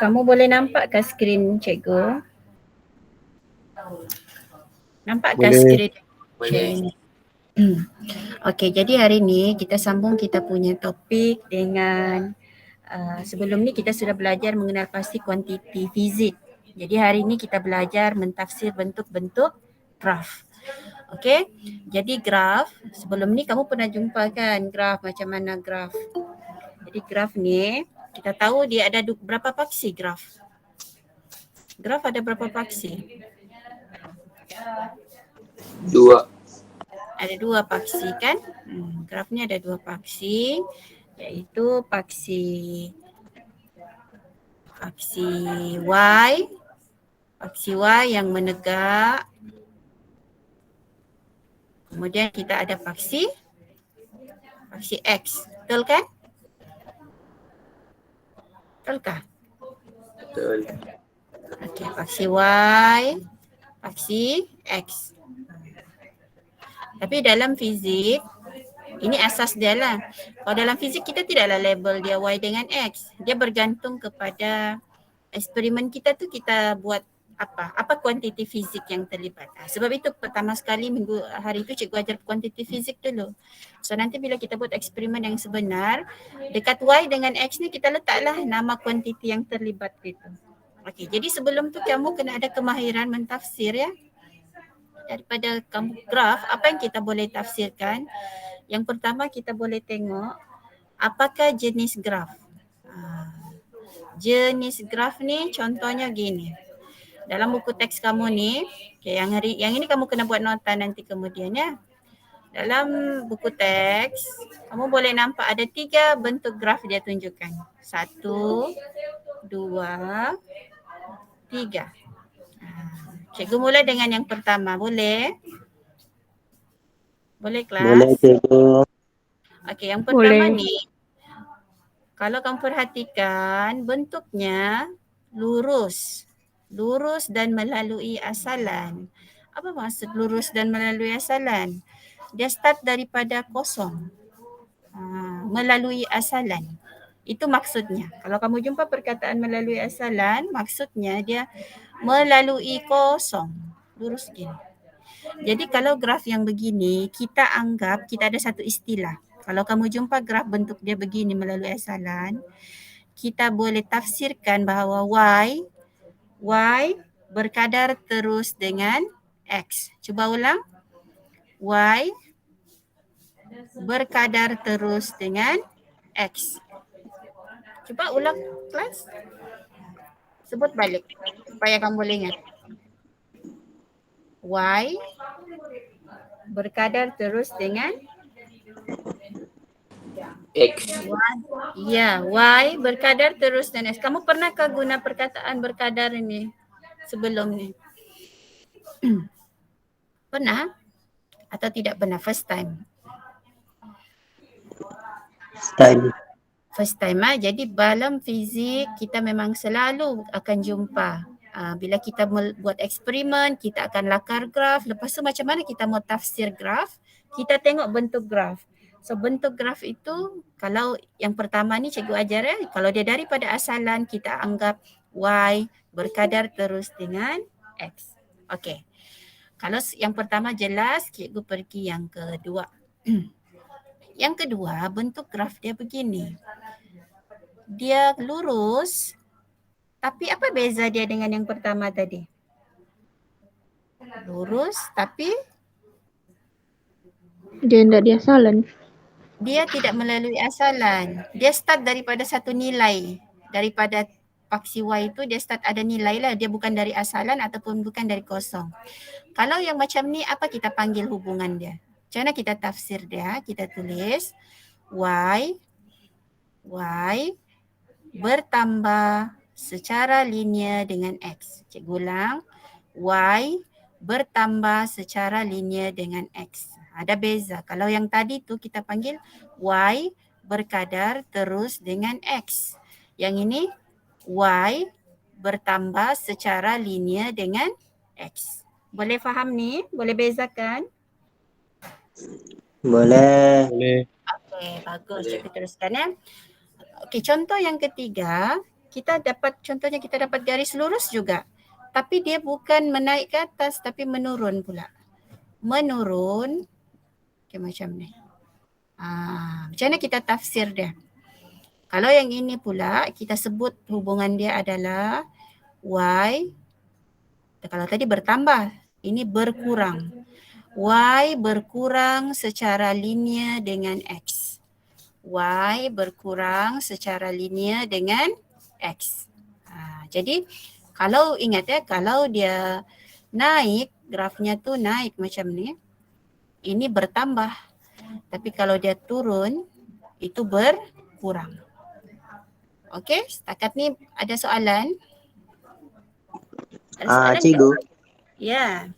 Kamu boleh nampak ke skrin cikgu? Nampak ke skrin? Boleh. Okey, jadi hari ni kita sambung kita punya topik dengan sebelum ni kita sudah belajar mengenal pasti kuantiti fizik. Jadi hari ni kita belajar mentafsir bentuk-bentuk graf. Okey, jadi graf, sebelum ni kamu pernah jumpa kan graf, macam mana graf. Jadi graf ni kita tahu dia ada berapa paksi graf? Graf ada berapa paksi? 2. Ada 2 paksi kan? Graf ni ada 2 paksi, iaitu paksi Y yang menegak. Kemudian kita ada paksi X. Betul kan? Betulkah? Betul. Okey, paksi Y, paksi X. Tapi dalam fizik, ini asas dia lah. Kalau dalam fizik kita tidaklah label dia Y dengan X. Dia bergantung kepada eksperimen kita tu kita buat apa kuantiti fizik yang terlibat. Sebab itu pertama sekali hari itu cikgu ajar kuantiti fizik dulu. So nanti bila kita buat eksperimen yang sebenar, dekat Y dengan X ni kita letaklah nama kuantiti yang terlibat itu. Okey, jadi sebelum tu kamu kena ada kemahiran mentafsir ya. Daripada kamu graf, apa yang kita boleh tafsirkan? Yang pertama kita boleh tengok apakah jenis graf. Jenis graf ni contohnya gini. Dalam buku teks kamu ni, okay, yang ini kamu kena buat nota nanti kemudian ya. Dalam buku teks, kamu boleh nampak ada 3 bentuk graf dia tunjukkan. 1, 2, 3. Cikgu mula dengan yang pertama, boleh? Boleh kelas? Boleh cikgu. Okey, yang pertama ni, kalau kamu perhatikan bentuknya lurus. Lurus dan melalui asalan. Apa maksud lurus dan melalui asalan? Dia start daripada kosong. Melalui asalan. Itu maksudnya. Kalau kamu jumpa perkataan melalui asalan, maksudnya dia melalui kosong. Lurus gini. Jadi kalau graf yang begini, kita anggap kita ada satu istilah. Kalau kamu jumpa graf bentuk dia begini melalui asalan, kita boleh tafsirkan bahawa Y berkadar terus dengan X. Cuba ulang. Y berkadar terus dengan X. Cuba ulang kelas. Sebut balik supaya kamu boleh ingat. Y berkadar terus dengan X. Ya, Y berkadar terus dengan X. Kamu pernahkah guna perkataan berkadar ini sebelum ni? Pernah? Atau tidak pernah? First time? First time. Jadi dalam fizik kita memang selalu akan jumpa. Bila kita buat eksperimen, kita akan lakar graf. Lepas tu macam mana kita mau tafsir graf? Kita tengok bentuk graf. So bentuk graf itu kalau yang pertama ni cikgu ajar ya, kalau dia daripada asalan kita anggap Y berkadar terus dengan X. Okey. Kalau yang pertama jelas, cikgu pergi yang kedua. Yang kedua, bentuk graf dia begini. Dia lurus, tapi apa beza dia dengan yang pertama tadi? Lurus tapi dia tidak di asalan. Dia tidak melalui asalan. Dia start daripada satu nilai. Daripada paksi Y itu dia start ada nilai lah. Dia bukan dari asalan ataupun bukan dari kosong. Kalau yang macam ni apa kita panggil hubungan dia? Macam mana kita tafsir dia? Kita tulis Y bertambah secara linear dengan X. Cikgu ulang. Y bertambah secara linear dengan X. Ada beza. Kalau yang tadi tu kita panggil Y berkadar terus dengan X. Yang ini Y bertambah secara linear dengan X. Boleh faham ni? Boleh bezakan? Boleh. Okay. Okey, bagus. Boleh. Cikgu teruskan ya. Okey, contoh yang ketiga, kita dapat garis lurus juga. Tapi dia bukan menaik ke atas tapi menurun pula. Menurun. Okey, macam ni. Macam mana kita tafsir dia? Kalau yang ini pula kita sebut hubungan dia adalah Y. Kalau tadi bertambah, ini berkurang. Y berkurang secara linear dengan X. Y berkurang secara linear dengan X. Jadi kalau ingat ya, kalau dia naik, grafnya tu naik macam ni, ini bertambah. Tapi kalau dia turun, itu berkurang. Okey, setakat ni ada soalan? Ada soalan tak? Cikgu, Ya.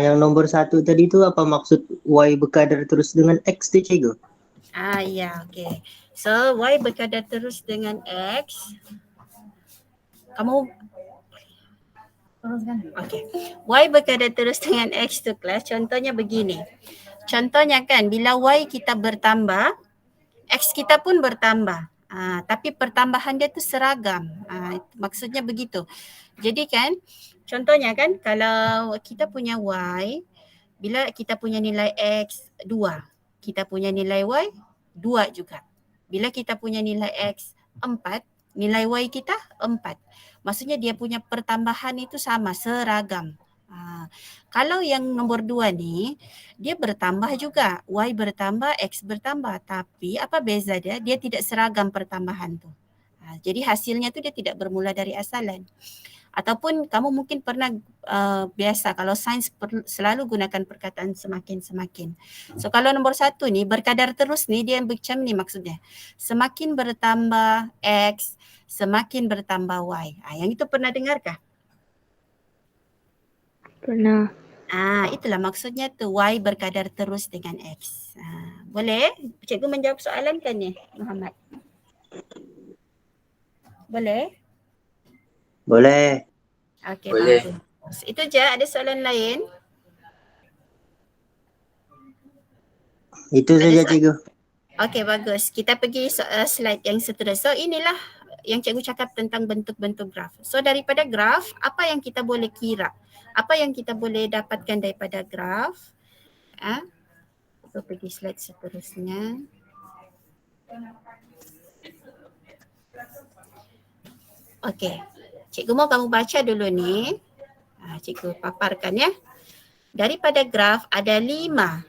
yang nomor 1 tadi tu apa maksud Y berkadar terus dengan X tu cikgu? Ya, okey. So, Y berkadar terus dengan X. Kamu okey. Y berkadar terus dengan X tu kelas, contohnya begini. Contohnya kan, bila Y kita bertambah, X kita pun bertambah. Tapi pertambahan dia tu seragam. Maksudnya begitu. Jadi kan, contohnya kan, kalau kita punya Y, bila kita punya nilai X 2, kita punya nilai Y 2 juga. Bila kita punya nilai X 4, nilai Y kita 4. Maksudnya dia punya pertambahan itu sama, seragam. Kalau yang nombor 2 ni, dia bertambah juga. Y bertambah, X bertambah. Tapi apa beza dia? Dia tidak seragam pertambahan tu. Jadi hasilnya tu dia tidak bermula dari asalan. Ataupun kamu mungkin pernah biasa kalau sains selalu gunakan perkataan semakin-semakin. So kalau nombor 1 ni berkadar terus ni dia macam ni maksudnya. Semakin bertambah X, semakin bertambah Y. Yang itu pernah dengarkah? Pernah. Itulah maksudnya tu, Y berkadar terus dengan X. Boleh? Cikgu menjawab soalan kan ni, Muhammad? Boleh? Boleh. Okey, Boleh. bagus. Itu je, ada soalan lain? Itu Ada saja soalan? cikgu. Okey, bagus. Kita pergi slide yang seterusnya. So inilah yang cikgu cakap tentang bentuk-bentuk graf. So daripada graf, apa yang kita boleh kira? Apa yang kita boleh dapatkan daripada graf? So pergi slide seterusnya. Okey. Cikgu mau kamu baca dulu ni. Cikgu paparkan ya. Daripada graf ada 5.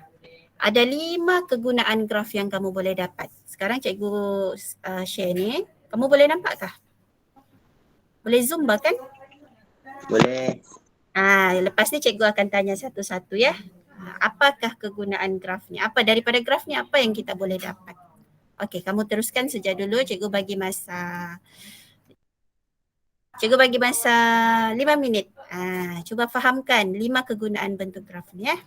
Ada 5 kegunaan graf yang kamu boleh dapat. Sekarang cikgu share ni. Kamu boleh nampakkah? Boleh zoom bahkan? Boleh. Lepas ni cikgu akan tanya satu-satu ya. Apakah kegunaan graf ni? Apa daripada graf ni apa yang kita boleh dapat? Okey, kamu teruskan saja dulu. Cikgu bagi masa 5 minit. Cuba fahamkan 5 kegunaan bentuk graf ni ya.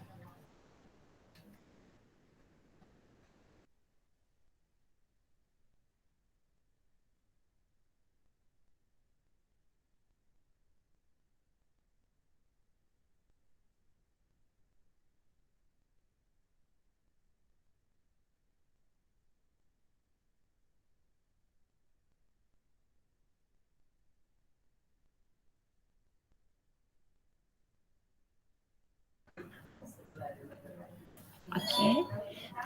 Okey.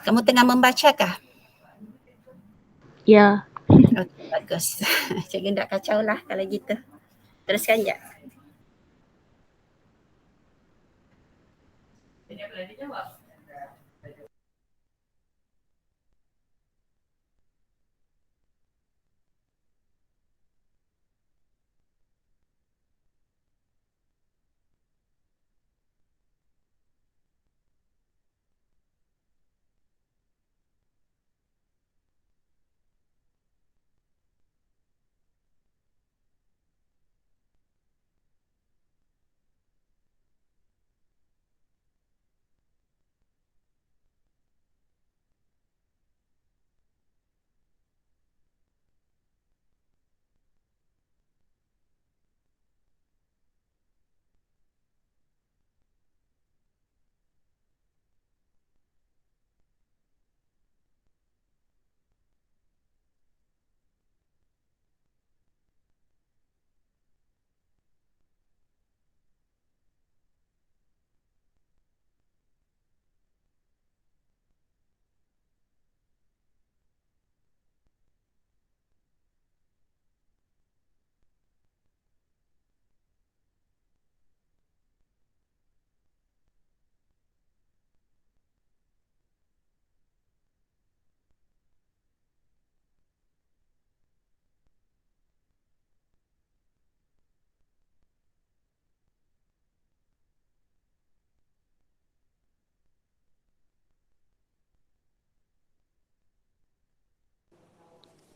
Kamu tengah membacakah? Ya. Okey, bagus. Cikgu tak kacau lah kalau gitu. Teruskan je.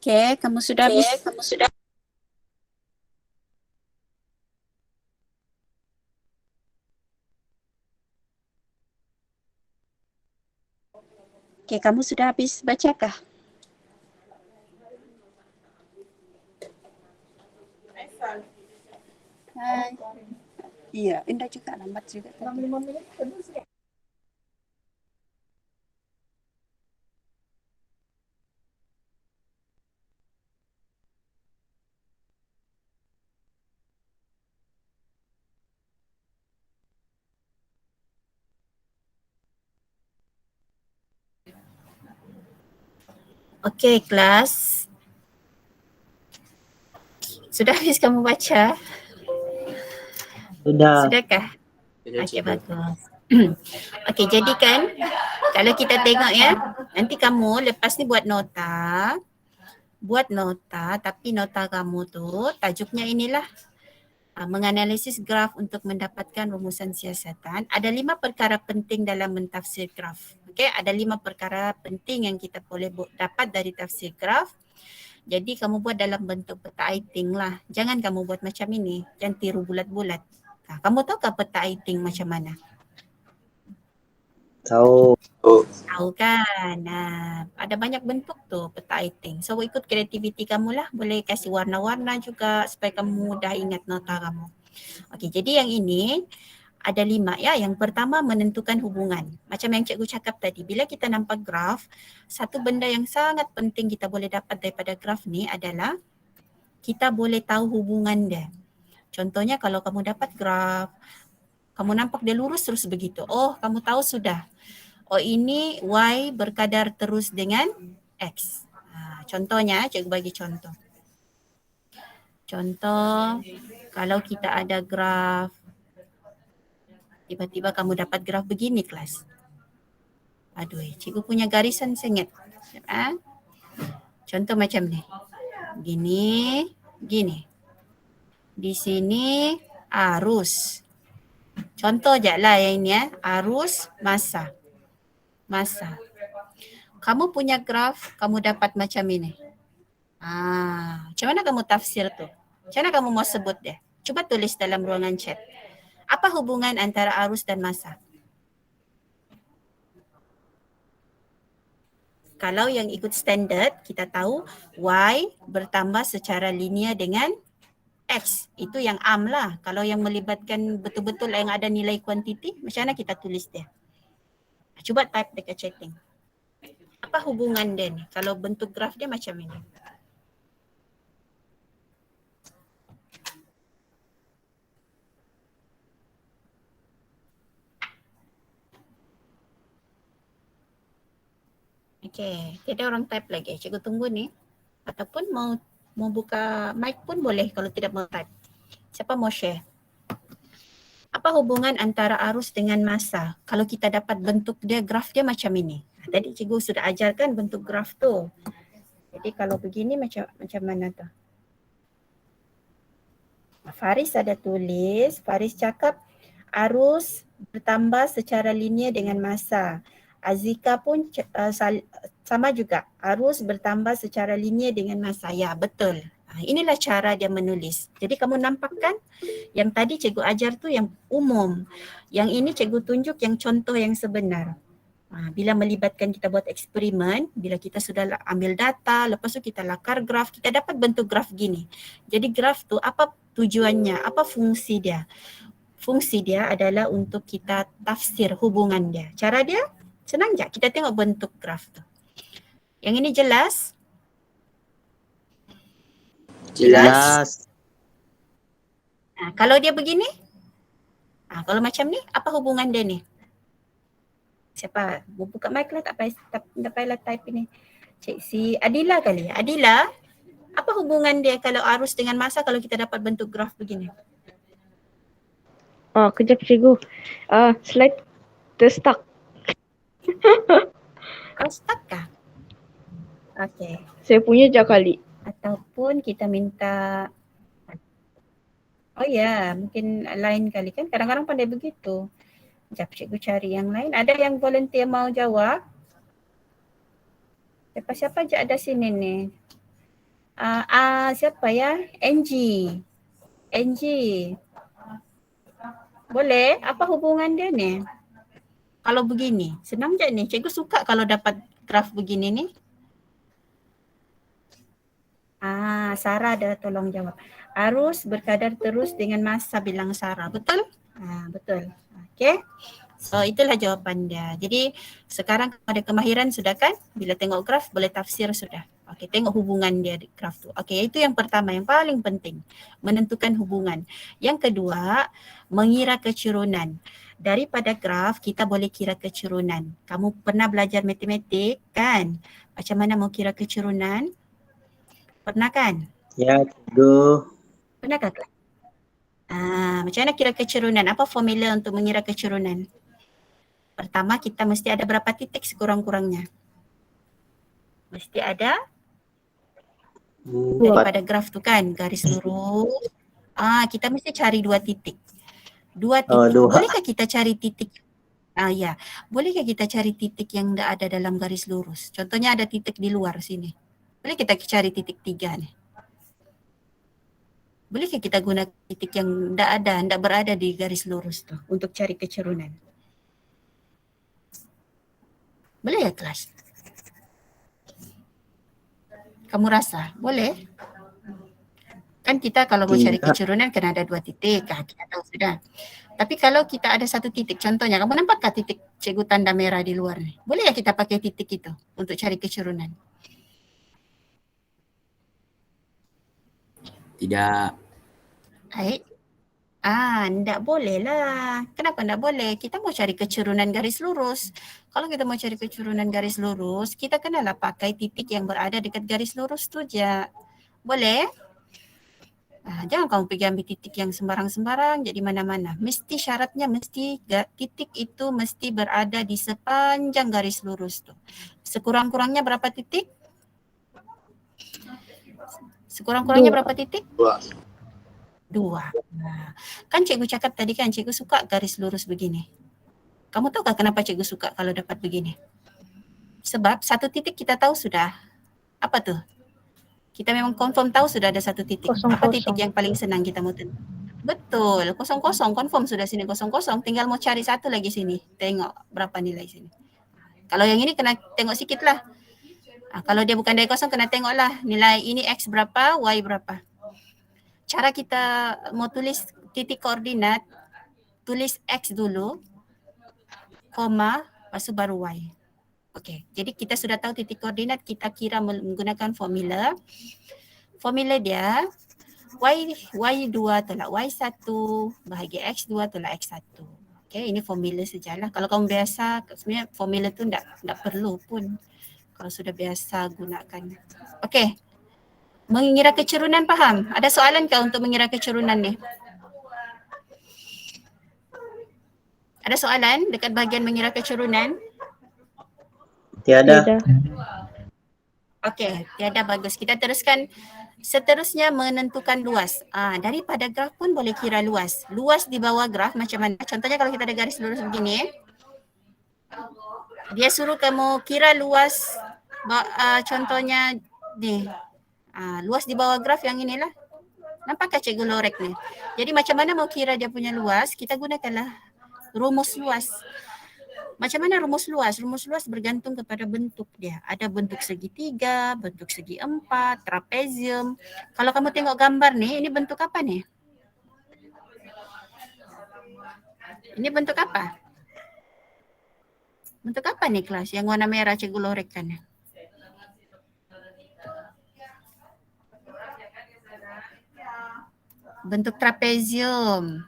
Okey, kamu sudah habis? Okey, kamu sudah habis bacakah? Hai. Iya, Indah juga lambat juga tadi. Okey, kelas. Sudah habis kamu baca? Sudah. Sudahkah? Sudah, Okey, cikgu. bagus. Okey, jadi kan kalau kita tengok ya, nanti kamu lepas ni buat nota tapi nota kamu tu tajuknya inilah menganalisis graf untuk mendapatkan rumusan siasatan. Ada 5 perkara penting dalam mentafsir graf. Okey, ada 5 perkara penting yang kita boleh dapat dari tafsir graf. Jadi kamu buat dalam bentuk peta aiting lah. Jangan kamu buat macam ini. Jangan tiru bulat-bulat. Kamu tahu ke peta aiting macam mana? Tahu. Oh, Tahu kan? Ada banyak bentuk tu peta aiting. So ikut kreativiti kamu lah. Boleh kasih warna-warna juga supaya kamu mudah ingat nota kamu. Okey, jadi yang ini ada 5 ya. Yang pertama menentukan hubungan. Macam yang cikgu cakap tadi, bila kita nampak graf, satu benda yang sangat penting kita boleh dapat daripada graf ni adalah kita boleh tahu hubungan dia. Contohnya kalau kamu dapat graf, kamu nampak dia lurus terus begitu. Oh, kamu tahu sudah. Oh, ini Y berkadar terus dengan X. Contohnya, cikgu bagi contoh. Contoh, kalau kita ada graf, tiba-tiba kamu dapat graf begini kelas. Aduh, cikgu punya garisan sengit. Contoh macam ni. Gini. Di sini arus. Contoh je lah yang ini ya. Arus, masa. Kamu punya graf, kamu dapat macam ini. Macam mana kamu tafsir tu? Macam mana kamu mau sebut dia? Cuba tulis dalam ruangan chat. Apa hubungan antara arus dan masa? Kalau yang ikut standard, kita tahu Y bertambah secara linear dengan X. Itu yang am lah. Kalau yang melibatkan betul-betul yang ada nilai kuantiti, macam mana kita tulis dia? Cuba type dekat chatting. Apa hubungan dia ni? Kalau bentuk graf dia macam ini. Okey, tiada orang type lagi. Cikgu tunggu ni. Ataupun mau buka mic pun boleh kalau tidak mau type. Siapa mau share? Apa hubungan antara arus dengan masa? Kalau kita dapat bentuk dia, graf dia macam ini. Tadi cikgu sudah ajarkan bentuk graf tu. Jadi kalau begini macam mana tu? Faris ada tulis, Faris cakap arus bertambah secara linear dengan masa. Azika pun sama juga, arus bertambah secara linear dengan masa. Ya, betul. Inilah cara dia menulis. Jadi kamu nampak kan yang tadi cikgu ajar tu yang umum. Yang ini cikgu tunjuk yang contoh yang sebenar. Bila melibatkan kita buat eksperimen, bila kita sudah ambil data, lepas tu kita lakar graf, kita dapat bentuk graf gini. Jadi graf tu apa tujuannya, apa fungsi dia? Fungsi dia adalah untuk kita tafsir hubungan dia. Cara dia senang je, kita tengok bentuk graf tu. Yang ini jelas? Jelas. Kalau dia begini? Kalau macam ni, apa hubungan dia ni? Siapa? Buka mic lah, tak payahlah type ini. Cik si Adila kali. Adila, apa hubungan dia kalau arus dengan masa kalau kita dapat bentuk graf begini? Kejap cikgu. Slide terstuck. Kau stuck kah? Okey. Saya punya je kali. Ataupun kita minta, oh ya, mungkin lain kali kan, kadang-kadang pandai begitu. Sekejap cikgu cari yang lain. Ada yang volunteer mau jawab? Siapa-siapa je ada sini ni. Siapa ya? Angie. Boleh? Apa hubungan dia ni? Kalau begini, senang je ni. Cikgu suka kalau dapat graf begini ni. Sarah dah tolong jawab. Arus berkadar terus dengan masa bilang Sarah. Betul? Betul. Okey. So itulah jawapan dia. Jadi sekarang ada kemahiran sudah kan? Bila tengok graf boleh tafsir sudah. Okey, tengok hubungan dia di graf tu. Okey, itu yang pertama yang paling penting. Menentukan hubungan. Yang kedua, mengira kecurunan. Daripada graf kita boleh kira kecurunan. Kamu pernah belajar matematik kan? Macam mana mau kira kecurunan? Pernah kan? Ya, cikgu. Pernah tak? Macam mana kira kecurunan? Apa formula untuk mengira kecurunan? Pertama, kita mesti ada berapa titik sekurang-kurangnya? Mesti ada daripada graf tu kan, garis lurus. Kita mesti cari 2 titik. 2 titik. Dua. Bolehkah kita cari titik? Ya. Bolehkah kita cari titik yang tak ada dalam garis lurus? Contohnya ada titik di luar sini. Boleh kita cari titik 3 ni? Bolehkah kita guna titik yang tak berada di garis lurus tu untuk cari kecurunan? Boleh ya kelas? Kamu rasa? Boleh? Kan kita kalau mau cari kecurunan kena ada 2 titik. Kita tahu sudah. Tapi kalau kita ada 1 titik, contohnya kamu nampakkah titik cikgu tanda merah di luar ni? Boleh ya kita pakai titik itu untuk cari kecurunan? Tidak. Baik. Ndak boleh lah. Kenapa ndak boleh? Kita mau cari kecurunan garis lurus. Kalau kita mau cari kecurunan garis lurus, kita kenalah pakai titik yang berada dekat garis lurus tu je. Boleh? Jangan kamu pergi ambil titik yang sembarang-sembarang jadi mana-mana. Mesti syaratnya titik itu mesti berada di sepanjang garis lurus tu. Sekurang-kurangnya berapa titik? Sekurang-kurangnya berapa titik? 2. Kan cikgu cakap tadi kan cikgu suka garis lurus begini. Kamu tahu tak kenapa cikgu suka kalau dapat begini? Sebab 1 titik kita tahu sudah. Apa tuh? Kita memang confirm tahu sudah ada 1 titik. Apa titik yang paling senang kita mau tentu? Betul, 0,0 confirm sudah sini 0,0. Tinggal mau cari 1 lagi sini. Tengok berapa nilai sini. Kalau yang ini kena tengok sikit lah. Kalau dia bukan dari 0 kena tengok lah nilai ini X berapa, Y berapa. Cara kita mau tulis titik koordinat, tulis X dulu, koma, lepas tu baru Y. Okey, jadi kita sudah tahu titik koordinat, kita kira menggunakan formula. Formula dia, Y2 tolak Y1 bahagi X2 tolak X1. Okey, ini formula sajalah. Kalau kamu biasa, sebenarnya formula tu tak perlu pun. Kalau sudah biasa gunakan. Okey, mengira kecurunan faham? Ada soalan kah untuk mengira kecurunan ni? Ada soalan dekat bahagian mengira kecurunan? Tiada. Okey, tiada, bagus. Kita teruskan. Seterusnya menentukan luas. Daripada graf pun boleh kira luas. Luas di bawah graf macam mana? Contohnya kalau kita ada garis lurus begini, dia suruh kamu kira luas, contohnya ni. Luas di bawah graf yang inilah. Nampakkah cikgu lorek ni? Jadi macam mana mau kira dia punya luas? Kita gunakanlah rumus luas. Macam mana rumus luas? Rumus luas bergantung kepada bentuk dia. Ada bentuk segitiga, bentuk segi empat, trapezium. Kalau kamu tengok gambar ni, ini bentuk apa ni? Ini bentuk apa? Bentuk apa ni kelas yang warna merah cikgu lorekkan? Bentuk trapezium.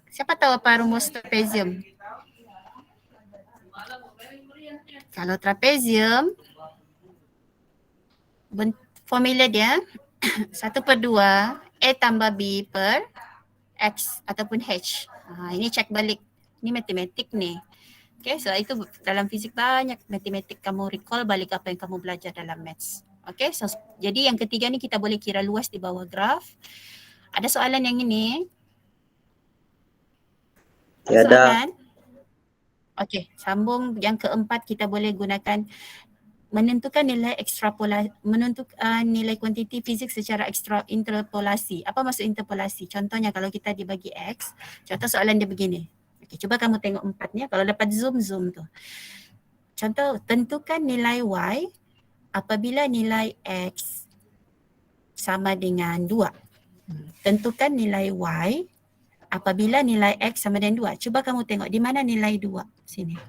Siapa tahu apa rumus trapezium? Kalau trapezium, formula dia 1/2 A tambah B per X ataupun H. Ini cek balik. Ini matematik ni. Okay, so itu dalam fizik banyak matematik. Kamu recall balik apa yang kamu belajar dalam maths. Okay, so jadi yang ketiga ni kita boleh kira luas di bawah graf. Ada soalan yang ini? Ada soalan? Okey, sambung yang keempat kita boleh gunakan menentukan nilai nilai kuantiti fizik secara interpolasi. Apa maksud interpolasi? Contohnya kalau kita dibagi X, contoh soalan dia begini. Okay, cuba kamu tengok 4-nya, kalau dapat zoom tu. Contoh, tentukan nilai Y apabila nilai X sama dengan 2. Tentukan nilai Y apabila nilai X sama dengan 2. Cuba kamu tengok di mana nilai 2? Sini.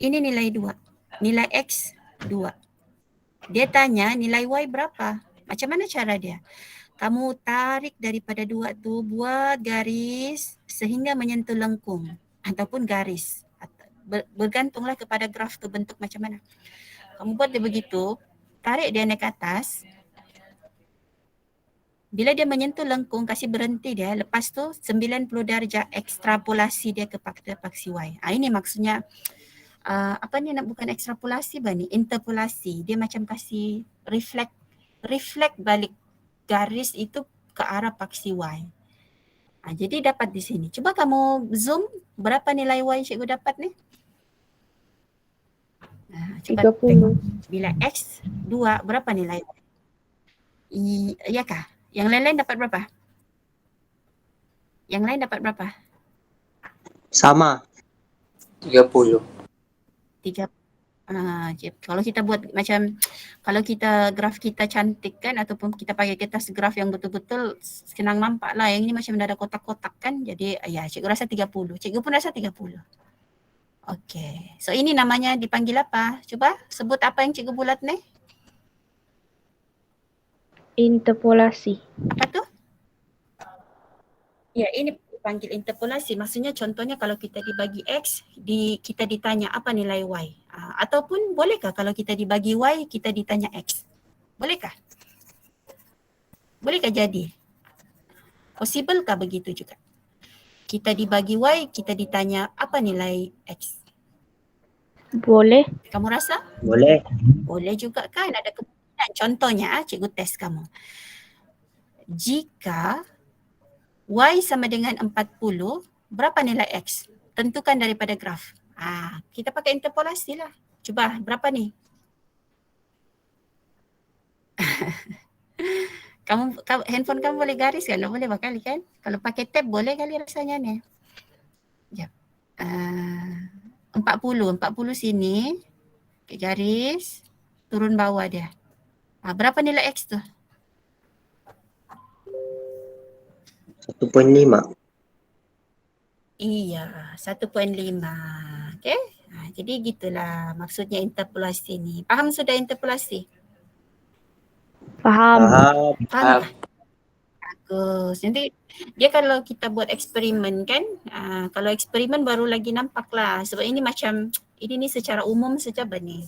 Ini nilai 2. Nilai X 2. Dia tanya nilai Y berapa? Macam mana cara dia? Kamu tarik daripada 2 tu, buat garis sehingga menyentuh lengkung ataupun garis. Bergantunglah kepada graf tu bentuk macam mana. Kamu buat dia begitu, tarik dia naik ke atas. Bila dia menyentuh lengkung, kasih berhenti dia. Lepas tu 90 darjah ekstrapolasi dia kepada paksi Y. Ini maksudnya apa ni, bukan ekstrapolasi ni, interpolasi. Dia macam kasih reflect balik garis itu ke arah paksi Y. Jadi dapat di sini. Cuba kamu zoom berapa nilai Y cikgu dapat ni? Cuba 30. tengok. Bila X 2 berapa nilai Y? Iyakah? Yang lain-lain dapat berapa? Yang lain dapat berapa? Sama. 30. 3. Kalau kita buat macam, kalau kita graf kita cantik kan, ataupun kita pakai kertas graf yang betul-betul senang nampak lah. Yang ini macam dah ada kotak-kotak kan. Jadi ya, cikgu rasa 30. Cikgu pun rasa 30. Okey. So ini namanya dipanggil apa? Cuba sebut apa yang cikgu bulat ni? Interpolasi. Apa tu? Ya, ini dipanggil interpolasi. Maksudnya contohnya kalau kita dibagi X, kita ditanya apa nilai Y. Ataupun bolehkah kalau kita dibagi Y, kita ditanya X? Bolehkah? Bolehkah jadi? Possible-kah begitu juga? Kita dibagi Y, kita ditanya apa nilai X? Boleh. Kamu rasa? Boleh. Boleh juga kan, ada kemungkinan. Contohnya, cikgu test kamu. Jika Y sama dengan 40, berapa nilai X? Tentukan daripada graf. Kita pakai interpolasi lah. Cuba, berapa ni? Handphone kamu boleh garis kan? Boleh kali kan? Kalau pakai tab boleh kali rasanya ni. Sekejap. 40 sini. Okay, garis. Turun bawah dia. Berapa nilai X tu? 1.5. Iya, 1.5. Okay. Jadi gitulah maksudnya interpolasi ni. Faham sudah interpolasi? Faham. Faham. Bagus. Nanti dia kalau kita buat eksperimen kan, kalau eksperimen baru lagi nampak lah. Sebab ini macam, ini secara umum saja ni.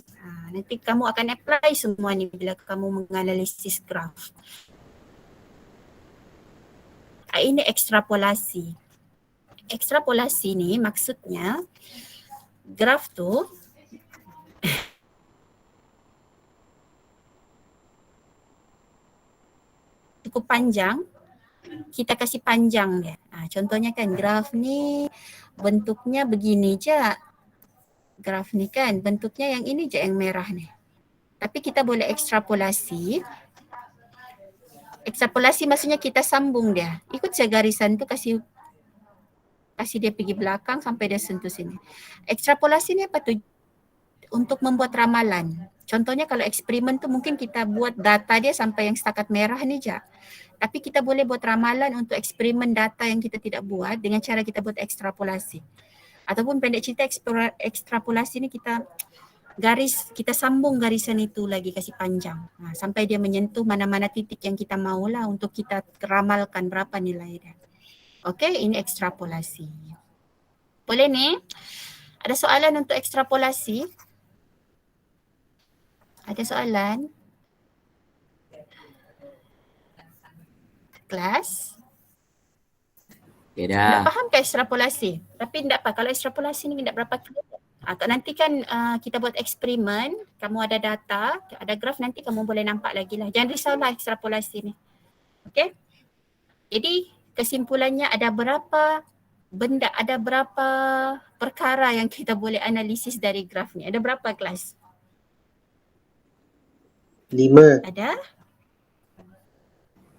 Nanti kamu akan apply semua ni bila kamu menganalisis graf. Ini ekstrapolasi. Ekstrapolasi ni maksudnya graf tu cukup panjang, kita kasih panjang dia. Contohnya kan graf ni bentuknya begini je. Graf ni kan bentuknya yang ini je yang merah ni. Tapi kita boleh ekstrapolasi. Ekstrapolasi maksudnya kita sambung dia. Ikut segarisan tu, kasih dia pergi belakang sampai dia sentuh sini. Ekstrapolasi ni apa tu? Untuk membuat ramalan. Contohnya kalau eksperimen tu mungkin kita buat data dia sampai yang setakat merah ni je. Tapi kita boleh buat ramalan untuk eksperimen data yang kita tidak buat dengan cara kita buat ekstrapolasi. Ataupun pendek cerita ekstrapolasi ni kita sambung garisan itu lagi, kasih panjang. Sampai dia menyentuh mana-mana titik yang kita maulah untuk kita ramalkan berapa nilai dia. Okey, ini ekstrapolasi. Boleh ni? Ada soalan untuk ekstrapolasi? Ada soalan? Kelas? Ya Tak faham ke ekstrapolasi? Tapi tak apa, kalau ekstrapolasi ni tak berapa clear. Nanti kan kita buat eksperimen, kamu ada data, ada graf, nanti kamu boleh nampak lagi lah. Jangan risaulah ekstrapolasi ni. Okey? Jadi kesimpulannya ada berapa perkara yang kita boleh analisis dari graf ni? Ada berapa kelas? 5. Ada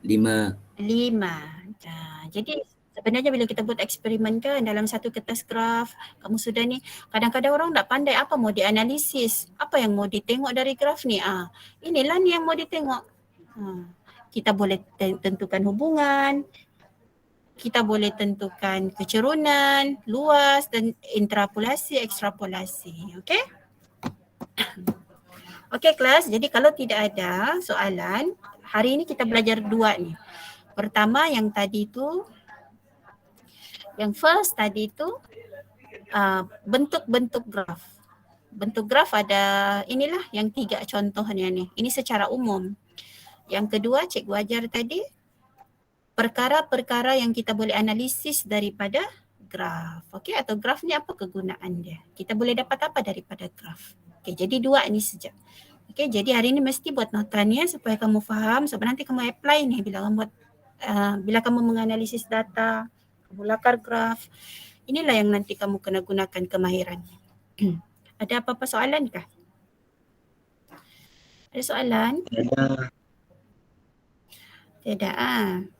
5. 5. Jadi sebenarnya bila kita buat eksperimen kan dalam satu kertas graf, kamu sudah ni, kadang-kadang orang tak pandai apa mau dianalisis, apa yang mau ditengok dari graf ni. Inilah ni yang mau ditengok. Kita boleh tentukan hubungan, kita boleh tentukan kecerunan, luas dan interpolasi, ekstrapolasi. Okey? Okey kelas, jadi kalau tidak ada soalan, hari ini kita belajar 2 ni. Pertama yang tadi tu, yang first tadi tu bentuk-bentuk graf. Bentuk graf ada inilah yang 3 contohnya ni. Ini secara umum. Yang kedua cikgu ajar tadi perkara-perkara yang kita boleh analisis daripada graf. Okey, atau graf ni apa kegunaan dia? Kita boleh dapat apa daripada graf? Okey, jadi 2 ni saja. Okey, jadi hari ni mesti buat notanya supaya kamu faham, sebab nanti kamu apply ni bila kamu buat bila kamu menganalisis data, kamu lakar graf. Inilah yang nanti kamu kena gunakan kemahiran. Ada apa-apa soalan kah? Ada soalan? Ada. Tidak.